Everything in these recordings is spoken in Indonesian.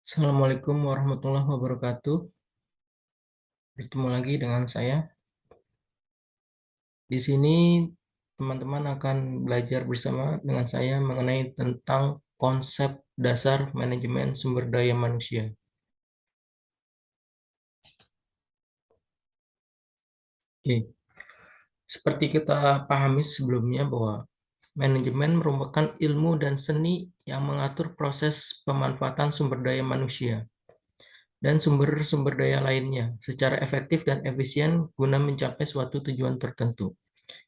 Assalamualaikum warahmatullahi wabarakatuh. Bertemu lagi dengan saya. Di sini teman-teman akan belajar bersama dengan saya mengenai tentang konsep dasar manajemen sumber daya manusia. Oke, seperti kita pahami sebelumnya bahwa manajemen merupakan ilmu dan seni yang mengatur proses pemanfaatan sumber daya manusia dan sumber-sumber daya lainnya secara efektif dan efisien guna mencapai suatu tujuan tertentu.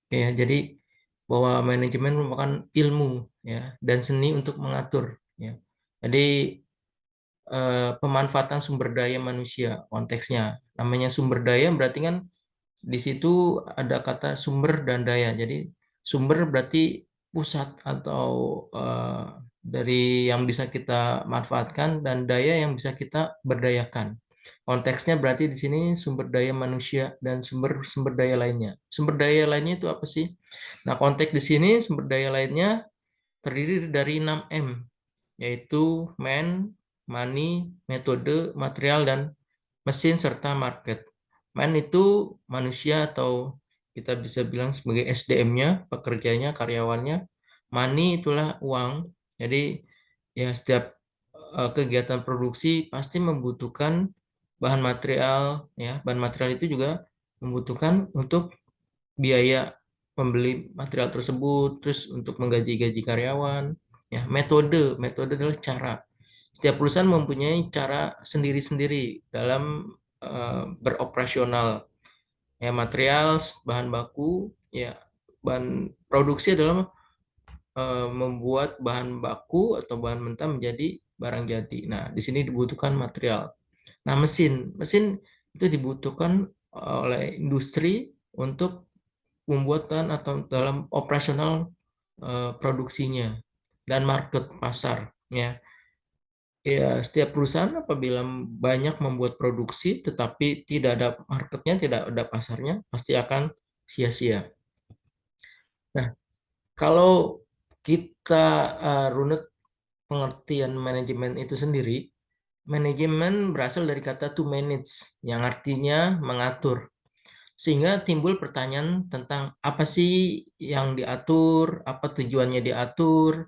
Ya, jadi bahwa manajemen merupakan ilmu ya dan seni untuk mengatur ya. Jadi pemanfaatan sumber daya manusia konteksnya. Namanya sumber daya berarti kan di situ ada kata sumber dan daya. Jadi sumber berarti pusat atau eh, dari yang bisa kita manfaatkan dan daya yang bisa kita berdayakan. Konteksnya berarti di sini sumber daya manusia dan sumber-sumber daya lainnya. Sumber daya lainnya itu apa sih? Nah, konteks di sini sumber daya lainnya terdiri dari 6M, yaitu man, money, metode, material, dan mesin serta market. Man itu manusia atau kita bisa bilang sebagai SDM-nya, pekerjanya, karyawannya. Money itulah uang. Jadi ya setiap kegiatan produksi pasti membutuhkan bahan material ya. Bahan material itu juga membutuhkan untuk biaya pembeli material tersebut, terus untuk menggaji-gaji karyawan. Ya, metode adalah cara. Setiap perusahaan mempunyai cara sendiri-sendiri dalam beroperasional. Ya, material, bahan baku, ya, bahan produksi adalah membuat bahan baku atau bahan mentah menjadi barang jadi. Nah, di sini dibutuhkan material. Nah, mesin itu dibutuhkan oleh industri untuk pembuatan atau dalam operasional produksinya dan market pasar ya. Ya, setiap perusahaan apabila banyak membuat produksi tetapi tidak ada marketnya, tidak ada pasarnya, pasti akan sia-sia. Nah, kalau kita runut pengertian manajemen itu sendiri, manajemen berasal dari kata to manage yang artinya mengatur. Sehingga timbul pertanyaan tentang apa sih yang diatur, apa tujuannya diatur,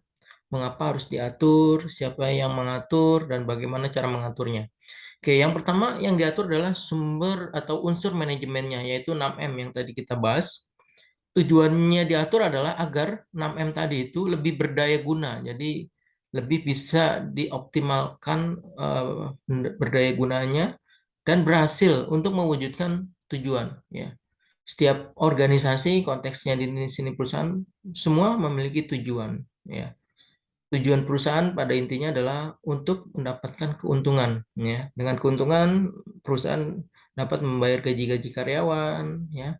mengapa harus diatur, siapa yang mengatur, dan bagaimana cara mengaturnya. Oke, yang pertama yang diatur adalah sumber atau unsur manajemennya, yaitu 6M yang tadi kita bahas. Tujuannya diatur adalah agar 6M tadi itu lebih berdaya guna, jadi lebih bisa dioptimalkan berdaya gunanya dan berhasil untuk mewujudkan tujuan. Ya, setiap organisasi konteksnya di sini perusahaan semua memiliki tujuan. Ya, tujuan perusahaan pada intinya adalah untuk mendapatkan keuntungan. Ya, dengan keuntungan perusahaan dapat membayar gaji-gaji karyawan. Ya,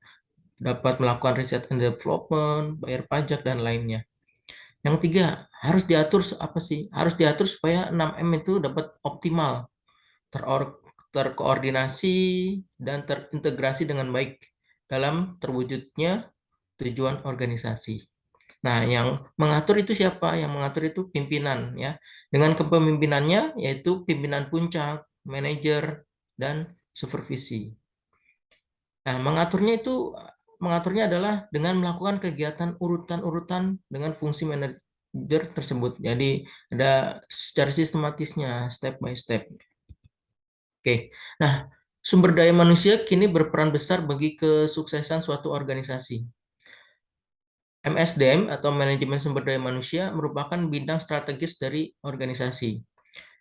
dapat melakukan riset and development, bayar pajak, dan lainnya. Yang tiga, harus diatur apa sih? Harus diatur supaya 6M itu dapat optimal, terkoordinasi, dan terintegrasi dengan baik dalam terwujudnya tujuan organisasi. Nah, yang mengatur itu siapa? Yang mengatur itu pimpinan, ya. Dengan kepemimpinannya, yaitu pimpinan puncak, manajer, dan supervisi. Nah, mengaturnya adalah dengan melakukan kegiatan urutan-urutan dengan fungsi manajer tersebut. Jadi ada secara sistematisnya, step by step. Oke. Nah, sumber daya manusia kini berperan besar bagi kesuksesan suatu organisasi. MSDM atau manajemen sumber daya manusia merupakan bidang strategis dari organisasi.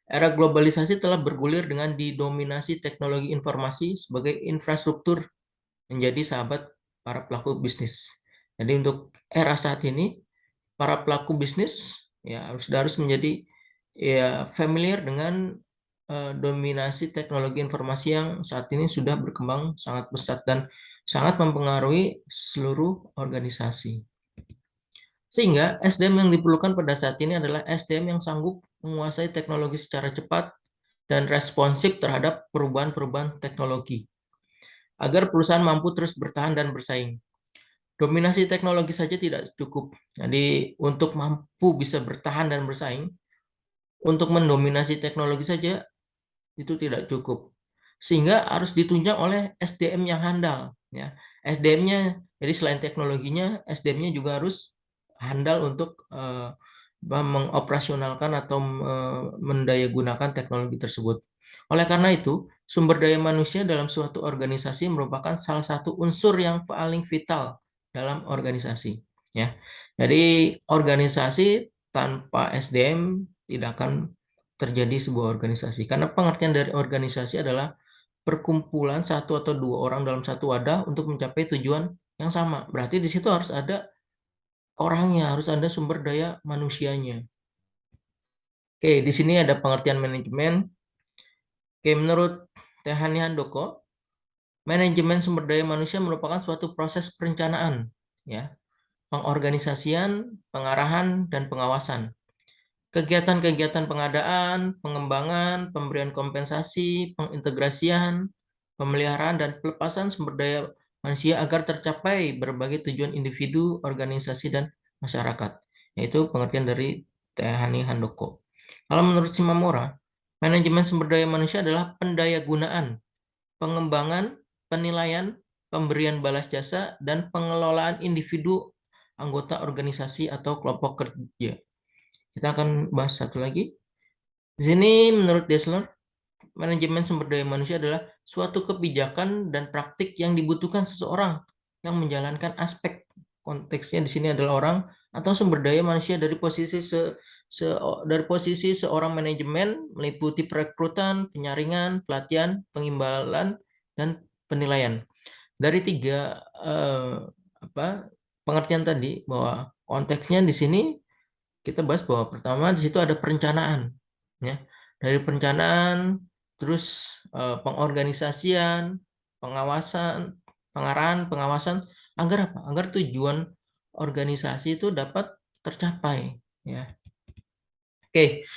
Era globalisasi telah bergulir dengan didominasi teknologi informasi sebagai infrastruktur menjadi sahabat para pelaku bisnis. Jadi untuk era saat ini, para pelaku bisnis ya harus menjadi ya familiar dengan dominasi teknologi informasi yang saat ini sudah berkembang sangat pesat dan sangat mempengaruhi seluruh organisasi. Sehingga SDM yang diperlukan pada saat ini adalah SDM yang sanggup menguasai teknologi secara cepat dan responsif terhadap perubahan-perubahan teknologi agar perusahaan mampu terus bertahan dan bersaing. Dominasi teknologi saja tidak cukup. Jadi untuk mampu bisa bertahan dan bersaing, untuk mendominasi teknologi saja itu tidak cukup. Sehingga harus ditunjang oleh SDM yang handal, ya. SDM-nya, jadi selain teknologinya, SDM-nya juga harus handal untuk mengoperasionalkan atau mendayagunakan teknologi tersebut. Oleh karena itu, sumber daya manusia dalam suatu organisasi merupakan salah satu unsur yang paling vital dalam organisasi, ya. Jadi organisasi tanpa SDM tidak akan terjadi sebuah organisasi. Karena pengertian dari organisasi adalah perkumpulan satu atau dua orang dalam satu wadah untuk mencapai tujuan yang sama. Berarti di situ harus ada orangnya, harus ada sumber daya manusianya. Oke, di sini ada pengertian manajemen. Oke, menurut Tehani Handoko, manajemen sumber daya manusia merupakan suatu proses perencanaan, ya, pengorganisasian, pengarahan, dan pengawasan. Kegiatan-kegiatan pengadaan, pengembangan, pemberian kompensasi, pengintegrasian, pemeliharaan, dan pelepasan sumber daya manusia agar tercapai berbagai tujuan individu, organisasi, dan masyarakat. Yaitu pengertian dari Tehani Handoko. Kalau menurut Shimamura, manajemen sumber daya manusia adalah pendayagunaan, pengembangan, penilaian, pemberian balas jasa, dan pengelolaan individu, anggota organisasi, atau kelompok kerja. Kita akan bahas satu lagi. Di sini menurut Dessler, manajemen sumber daya manusia adalah suatu kebijakan dan praktik yang dibutuhkan seseorang yang menjalankan aspek, konteksnya di sini adalah orang atau sumber daya manusia dari posisi seorang manajemen meliputi perekrutan, penyaringan, pelatihan, pengimbalan, dan penilaian. Dari tiga pengertian tadi bahwa konteksnya di sini kita bahas bahwa pertama di situ ada perencanaan, ya. Dari perencanaan, terus pengorganisasian, pengawasan, pengarahan, pengawasan, agar apa? Agar tujuan organisasi itu dapat tercapai, ya. Oke,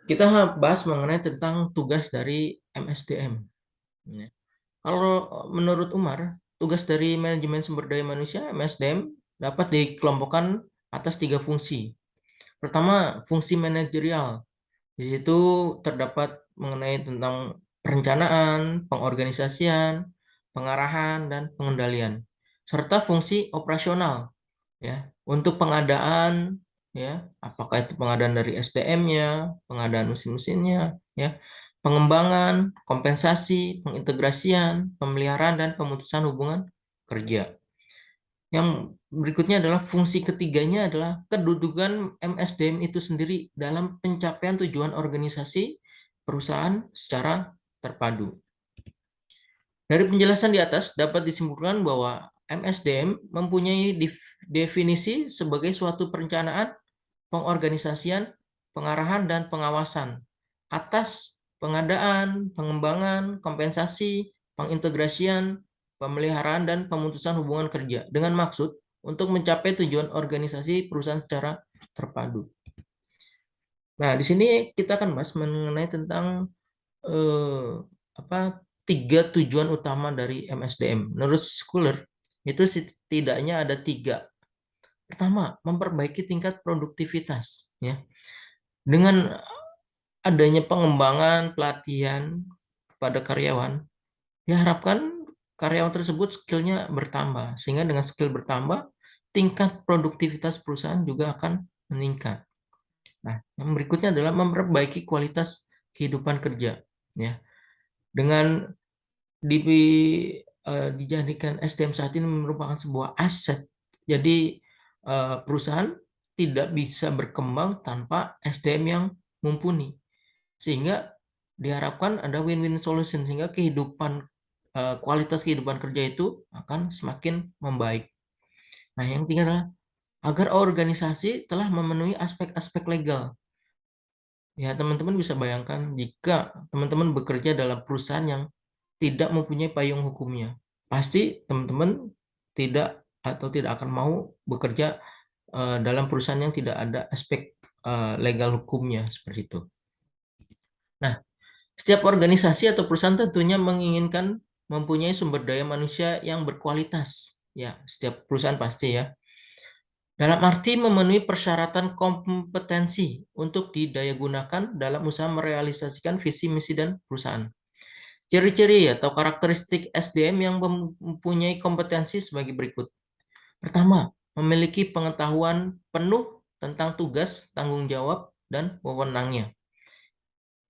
kita bahas mengenai tentang tugas dari MSDM, ya. Kalau menurut Umar, tugas dari manajemen sumber daya manusia MSDM dapat dikelompokkan atas tiga fungsi. Pertama, fungsi manajerial. Di situ terdapat mengenai tentang perencanaan, pengorganisasian, pengarahan, dan pengendalian. Serta fungsi operasional, ya, untuk pengadaan, ya, apakah itu pengadaan dari SDM-nya, pengadaan mesin-mesinnya, ya, pengembangan, kompensasi, pengintegrasian, pemeliharaan, dan pemutusan hubungan kerja. Yang berikutnya adalah fungsi ketiganya adalah kedudukan MSDM itu sendiri dalam pencapaian tujuan organisasi perusahaan secara terpadu. Dari penjelasan di atas dapat disimpulkan bahwa MSDM mempunyai definisi sebagai suatu perencanaan, pengorganisasian, pengarahan, dan pengawasan atas pengadaan, pengembangan, kompensasi, pengintegrasian, pemeliharaan, dan pemutusan hubungan kerja dengan maksud untuk mencapai tujuan organisasi perusahaan secara terpadu. Nah, di sini kita akan bahas mengenai tentang tiga tujuan utama dari MSDM. Menurut Schuller, itu setidaknya ada tiga. Pertama, memperbaiki tingkat produktivitas, ya. Dengan adanya pengembangan pelatihan kepada karyawan, diharapkan karyawan tersebut skillnya bertambah, sehingga dengan skill bertambah, tingkat produktivitas perusahaan juga akan meningkat. Nah, yang berikutnya adalah memperbaiki kualitas kehidupan kerja, ya. Dengan dijadikan SDM saat ini merupakan sebuah aset, jadi perusahaan tidak bisa berkembang tanpa SDM yang mumpuni. Sehingga diharapkan ada win-win solution sehingga kualitas kehidupan kerja itu akan semakin membaik. Nah, yang ketiga adalah agar organisasi telah memenuhi aspek-aspek legal. Ya, teman-teman bisa bayangkan jika teman-teman bekerja dalam perusahaan yang tidak mempunyai payung hukumnya. Pasti teman-teman tidak atau tidak akan mau bekerja dalam perusahaan yang tidak ada aspek legal hukumnya seperti itu. Nah, setiap organisasi atau perusahaan tentunya menginginkan mempunyai sumber daya manusia yang berkualitas. Ya, setiap perusahaan pasti, ya. Dalam arti memenuhi persyaratan kompetensi untuk didayagunakan dalam usaha merealisasikan visi misi dan perusahaan. Ciri-ciri atau karakteristik SDM yang mempunyai kompetensi sebagai berikut. Pertama, memiliki pengetahuan penuh tentang tugas, tanggung jawab, dan wewenangnya.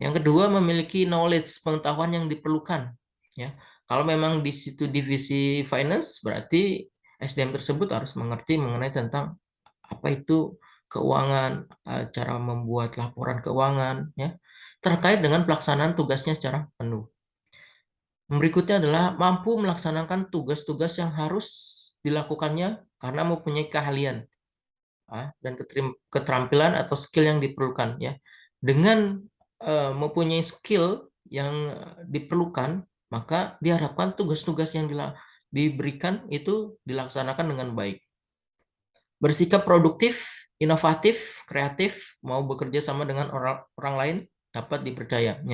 Yang kedua, memiliki knowledge, pengetahuan yang diperlukan. Ya, kalau memang di situ divisi finance, berarti SDM tersebut harus mengerti mengenai tentang apa itu keuangan, cara membuat laporan keuangan, ya, terkait dengan pelaksanaan tugasnya secara penuh. Berikutnya adalah mampu melaksanakan tugas-tugas yang harus dilakukannya karena mempunyai keahlian dan keterampilan atau skill yang diperlukan, ya. Dengan mempunyai skill yang diperlukan, maka diharapkan tugas-tugas yang diberikan itu dilaksanakan dengan baik. Bersikap produktif, inovatif, kreatif, mau bekerja sama dengan orang lain dapat dipercaya.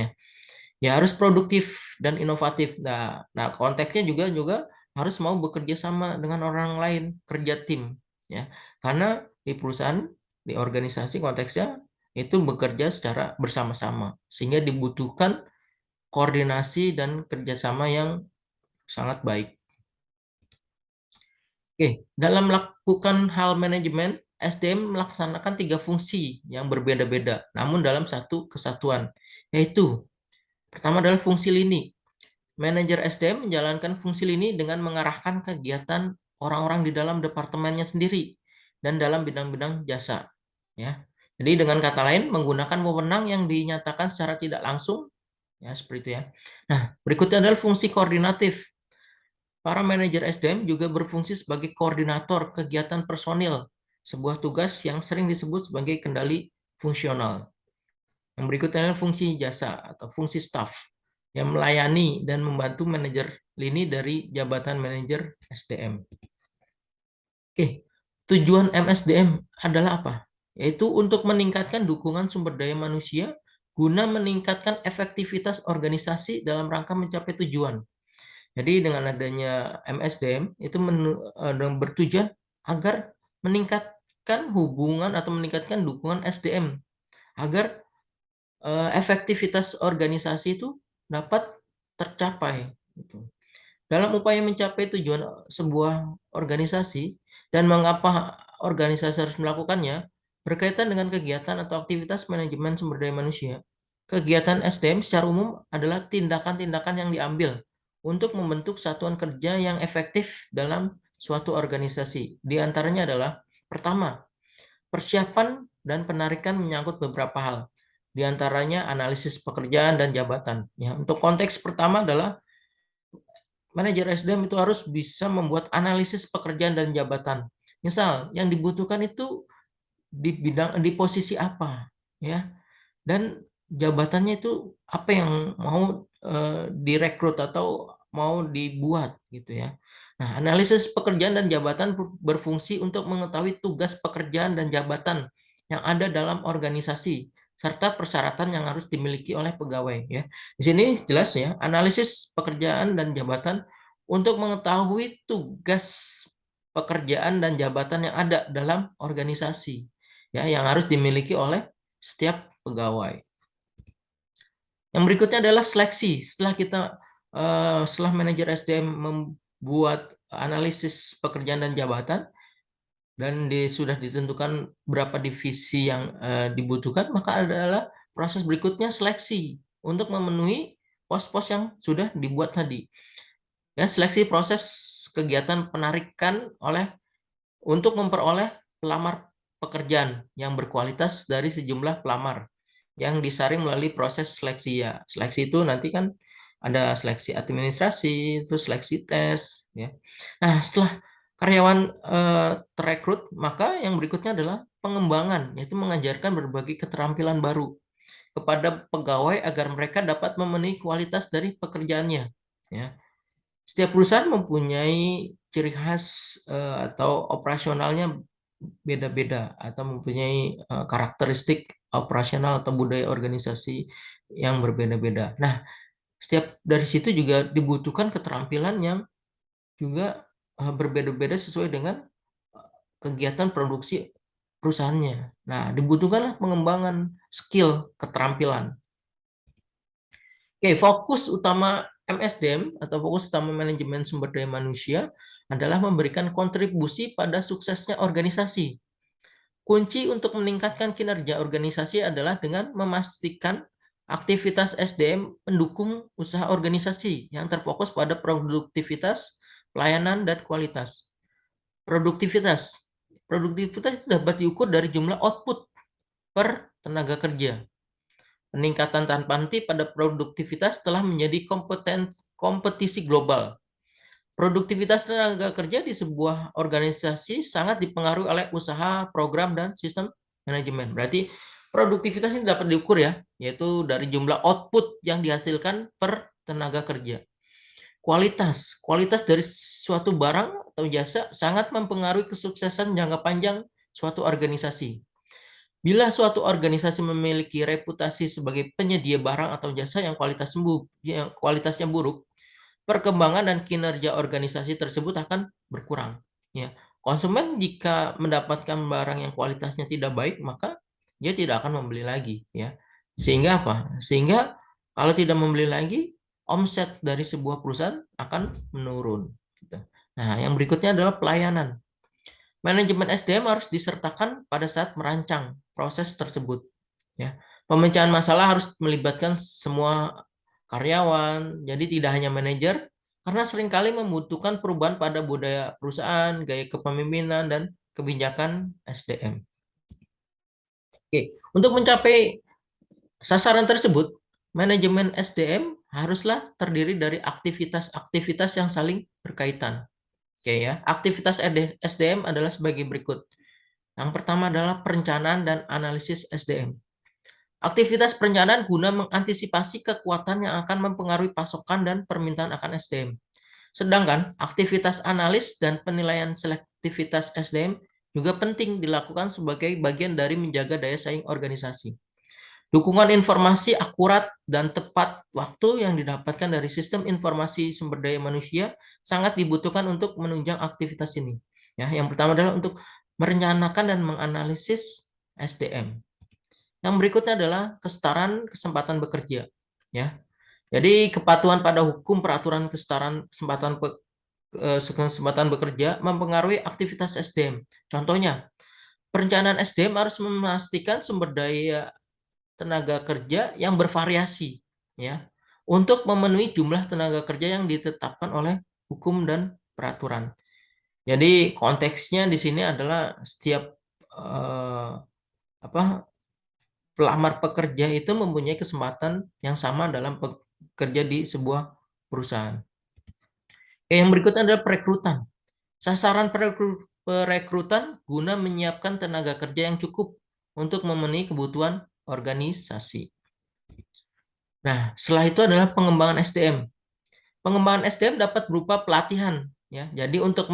Ya harus produktif dan inovatif. Nah, konteksnya juga harus mau bekerja sama dengan orang lain, kerja tim, ya. Karena di perusahaan, di organisasi konteksnya itu bekerja secara bersama-sama, sehingga dibutuhkan koordinasi dan kerjasama yang sangat baik. Oke, dalam melakukan hal manajemen, SDM melaksanakan 3 fungsi yang berbeda-beda, namun dalam satu kesatuan, yaitu pertama adalah fungsi lini. Manajer SDM menjalankan fungsi lini dengan mengarahkan kegiatan orang-orang di dalam departemennya sendiri dan dalam bidang-bidang jasa. Ya, jadi dengan kata lain menggunakan wewenang yang dinyatakan secara tidak langsung, ya seperti itu ya. Nah, berikutnya adalah fungsi koordinatif. Para manajer SDM juga berfungsi sebagai koordinator kegiatan personil, sebuah tugas yang sering disebut sebagai kendali fungsional. Yang berikutnya adalah fungsi jasa atau fungsi staff yang melayani dan membantu manajer lini dari jabatan manajer SDM. Oke, tujuan MSDM adalah apa? Yaitu untuk meningkatkan dukungan sumber daya manusia guna meningkatkan efektivitas organisasi dalam rangka mencapai tujuan. Jadi dengan adanya MSDM itu bertujuan agar meningkatkan hubungan atau meningkatkan dukungan SDM agar efektivitas organisasi itu dapat tercapai. Gitu. Dalam upaya mencapai tujuan sebuah organisasi dan mengapa organisasi harus melakukannya, berkaitan dengan kegiatan atau aktivitas manajemen sumber daya manusia. Kegiatan SDM secara umum adalah tindakan-tindakan yang diambil untuk membentuk satuan kerja yang efektif dalam suatu organisasi. Di antaranya adalah, pertama, persiapan dan penarikan menyangkut beberapa hal. Di antaranya analisis pekerjaan dan jabatan. Ya, untuk konteks pertama adalah manajer SDM itu harus bisa membuat analisis pekerjaan dan jabatan. Misal, yang dibutuhkan itu di posisi apa, ya, dan jabatannya itu apa yang mau direkrut atau mau dibuat gitu ya. Nah, analisis pekerjaan dan jabatan berfungsi untuk mengetahui tugas pekerjaan dan jabatan yang ada dalam organisasi serta persyaratan yang harus dimiliki oleh pegawai ya. Di sini jelas ya, analisis pekerjaan dan jabatan untuk mengetahui tugas pekerjaan dan jabatan yang ada dalam organisasi ya yang harus dimiliki oleh setiap pegawai. Yang berikutnya adalah seleksi. Setelah manajer SDM membuat analisis pekerjaan dan jabatan dan sudah ditentukan berapa divisi yang dibutuhkan, maka adalah proses berikutnya seleksi untuk memenuhi pos-pos yang sudah dibuat tadi. Ya, seleksi proses kegiatan penarikan untuk memperoleh pelamar pekerjaan yang berkualitas dari sejumlah pelamar yang disaring melalui proses seleksi ya. Seleksi itu nanti kan ada seleksi administrasi, itu seleksi tes ya. Nah, setelah karyawan terekrut, maka yang berikutnya adalah pengembangan, yaitu mengajarkan berbagai keterampilan baru kepada pegawai agar mereka dapat memenuhi kualitas dari pekerjaannya ya. Setiap perusahaan mempunyai ciri khas atau operasionalnya beda-beda atau mempunyai karakteristik operasional atau budaya organisasi yang berbeda-beda. Nah, setiap dari situ juga dibutuhkan keterampilan yang juga berbeda-beda sesuai dengan kegiatan produksi perusahaannya. Nah, dibutuhkanlah pengembangan skill, keterampilan. Oke, fokus utama MSDM atau fokus utama manajemen sumber daya manusia adalah memberikan kontribusi pada suksesnya organisasi. Kunci untuk meningkatkan kinerja organisasi adalah dengan memastikan aktivitas SDM mendukung usaha organisasi yang terfokus pada produktivitas, pelayanan, dan kualitas. Produktivitas. Produktivitas dapat diukur dari jumlah output per tenaga kerja. Peningkatan tanpa henti pada produktivitas telah menjadi kompetisi global. Produktivitas tenaga kerja di sebuah organisasi sangat dipengaruhi oleh usaha, program, dan sistem manajemen. Berarti produktivitas ini dapat diukur ya, yaitu dari jumlah output yang dihasilkan per tenaga kerja. Kualitas dari suatu barang atau jasa sangat mempengaruhi kesuksesan jangka panjang suatu organisasi. Bila suatu organisasi memiliki reputasi sebagai penyedia barang atau jasa yang kualitasnya buruk, perkembangan dan kinerja organisasi tersebut akan berkurang. Ya, konsumen jika mendapatkan barang yang kualitasnya tidak baik, maka dia tidak akan membeli lagi. Ya, sehingga apa? Sehingga kalau tidak membeli lagi, omset dari sebuah perusahaan akan menurun. Nah, yang berikutnya adalah pelayanan. Manajemen SDM harus disertakan pada saat merancang proses tersebut. Ya, pemecahan masalah harus melibatkan semua karyawan, jadi tidak hanya manajer, karena seringkali membutuhkan perubahan pada budaya perusahaan, gaya kepemimpinan, dan kebijakan SDM. Oke, untuk mencapai sasaran tersebut, manajemen SDM haruslah terdiri dari aktivitas-aktivitas yang saling berkaitan. Oke ya, aktivitas SDM adalah sebagai berikut. Yang pertama adalah perencanaan dan analisis SDM. Aktivitas perencanaan guna mengantisipasi kekuatan yang akan mempengaruhi pasokan dan permintaan akan SDM. Sedangkan aktivitas analis dan penilaian selektivitas SDM juga penting dilakukan sebagai bagian dari menjaga daya saing organisasi. Dukungan informasi akurat dan tepat waktu yang didapatkan dari sistem informasi sumber daya manusia sangat dibutuhkan untuk menunjang aktivitas ini. Ya, yang pertama adalah untuk merencanakan dan menganalisis SDM. Yang berikutnya adalah kesetaraan kesempatan bekerja. Ya, jadi kepatuhan pada hukum peraturan kesetaraan kesempatan bekerja mempengaruhi aktivitas SDM. Contohnya, perencanaan SDM harus memastikan sumber daya tenaga kerja yang bervariasi ya untuk memenuhi jumlah tenaga kerja yang ditetapkan oleh hukum dan peraturan. Jadi konteksnya di sini adalah setiap pelamar pekerja itu mempunyai kesempatan yang sama dalam bekerja di sebuah perusahaan. Yang berikutnya adalah perekrutan. Sasaran perekrutan guna menyiapkan tenaga kerja yang cukup untuk memenuhi kebutuhan organisasi. Nah, setelah itu adalah pengembangan SDM. Pengembangan SDM dapat berupa pelatihan, ya. Jadi untuk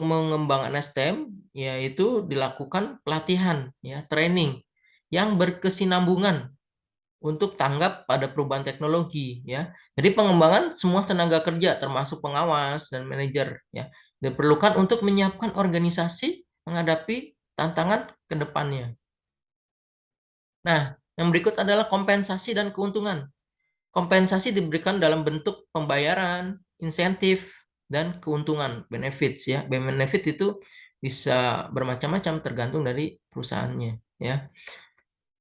mengembangkan SDM, yaitu dilakukan pelatihan, ya, training yang berkesinambungan untuk tanggap pada perubahan teknologi, ya. Jadi pengembangan semua tenaga kerja, termasuk pengawas dan manajer, ya, diperlukan untuk menyiapkan organisasi menghadapi tantangan ke depannya. Nah, yang berikut adalah kompensasi dan keuntungan. Kompensasi diberikan dalam bentuk pembayaran, insentif, dan keuntungan, benefits ya. Benefit itu bisa bermacam-macam tergantung dari perusahaannya ya.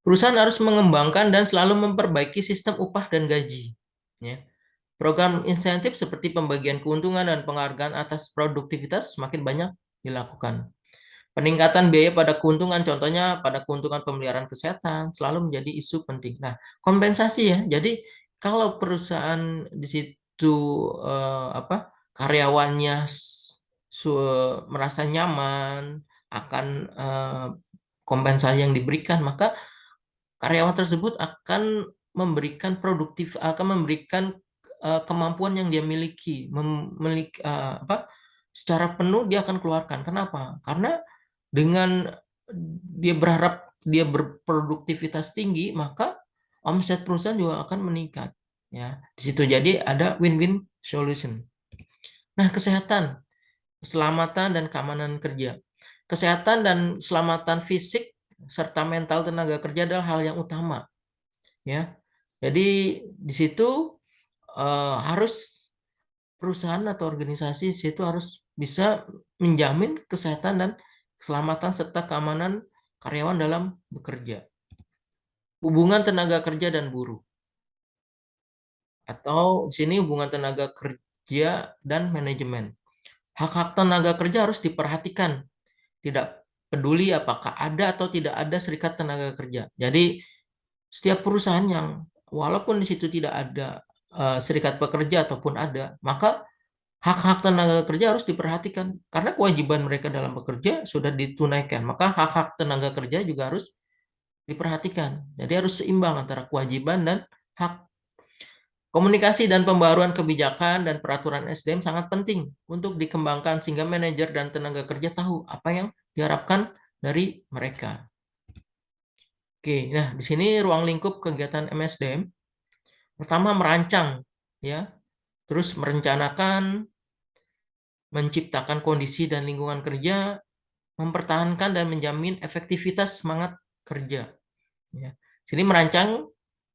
Perusahaan harus mengembangkan dan selalu memperbaiki sistem upah dan gaji ya. Program insentif seperti pembagian keuntungan dan penghargaan atas produktivitas semakin banyak dilakukan. Peningkatan biaya pada keuntungan, contohnya pada keuntungan pemeliharaan kesehatan, selalu menjadi isu penting. Nah, kompensasi ya. Jadi kalau perusahaan di situ karyawannya merasa nyaman akan kompensasi yang diberikan, maka karyawan tersebut akan memberikan kemampuan yang dia miliki, secara penuh dia akan keluarkan. Kenapa? Karena dengan dia berharap dia berproduktivitas tinggi, maka omset perusahaan juga akan meningkat. Ya, di situ jadi ada win-win solution. Nah, kesehatan, keselamatan dan keamanan kerja. kesehatan dan keselamatan fisik serta mental tenaga kerja adalah hal yang utama, ya. Jadi di situ harus perusahaan atau organisasi di situ harus bisa menjamin kesehatan dan keselamatan serta keamanan karyawan dalam bekerja. Hubungan tenaga kerja dan buruh, atau di sini hubungan tenaga kerja dan manajemen. Hak-hak tenaga kerja harus diperhatikan, tidak peduli apakah ada atau tidak ada serikat tenaga kerja. Jadi setiap perusahaan yang walaupun di situ tidak ada serikat pekerja ataupun ada, maka hak-hak tenaga kerja harus diperhatikan karena kewajiban mereka dalam bekerja sudah ditunaikan. Maka hak-hak tenaga kerja juga harus diperhatikan. Jadi harus seimbang antara kewajiban dan hak. Komunikasi dan pembaruan kebijakan dan peraturan SDM sangat penting untuk dikembangkan sehingga manajer dan tenaga kerja tahu apa yang diharapkan dari mereka. Oke, nah di sini ruang lingkup kegiatan MSDM. Pertama merancang, ya, terus merencanakan, menciptakan kondisi dan lingkungan kerja, mempertahankan dan menjamin efektivitas semangat kerja. Ya. Sini merancang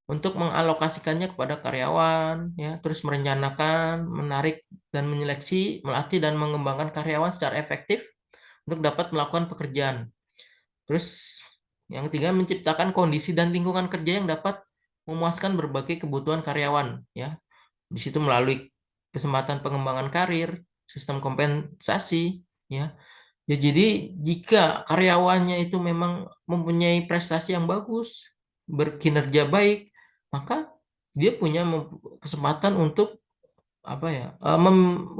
untuk mengalokasikannya kepada karyawan, ya, terus merencanakan, menarik dan menyeleksi, melatih dan mengembangkan karyawan secara efektif untuk dapat melakukan pekerjaan. Terus yang ketiga menciptakan kondisi dan lingkungan kerja yang dapat memuaskan berbagai kebutuhan karyawan, ya. Di situ melalui kesempatan pengembangan karir, sistem kompensasi, ya. Ya, jadi jika karyawannya itu memang mempunyai prestasi yang bagus, berkinerja baik, maka dia punya kesempatan untuk apa ya,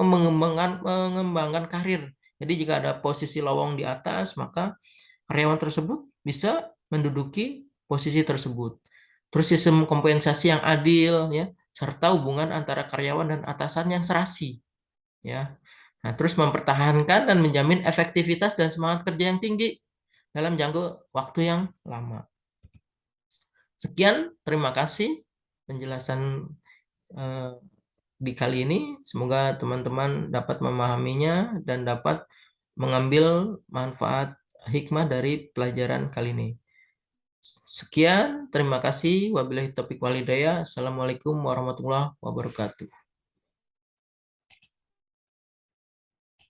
mengembangkan karir. Jadi jika ada posisi lowong di atas, maka karyawan tersebut bisa menduduki posisi tersebut. Terus sistem kompensasi yang adil, ya, serta hubungan antara karyawan dan atasan yang serasi, ya. Nah, terus mempertahankan dan menjamin efektivitas dan semangat kerja yang tinggi dalam jangka waktu yang lama. Sekian, terima kasih penjelasan eh, di kali ini. Semoga teman-teman dapat memahaminya dan dapat mengambil manfaat hikmah dari pelajaran kali ini. Sekian, terima kasih. Wabillahi taufiq walhidayah. Assalamualaikum warahmatullahi wabarakatuh.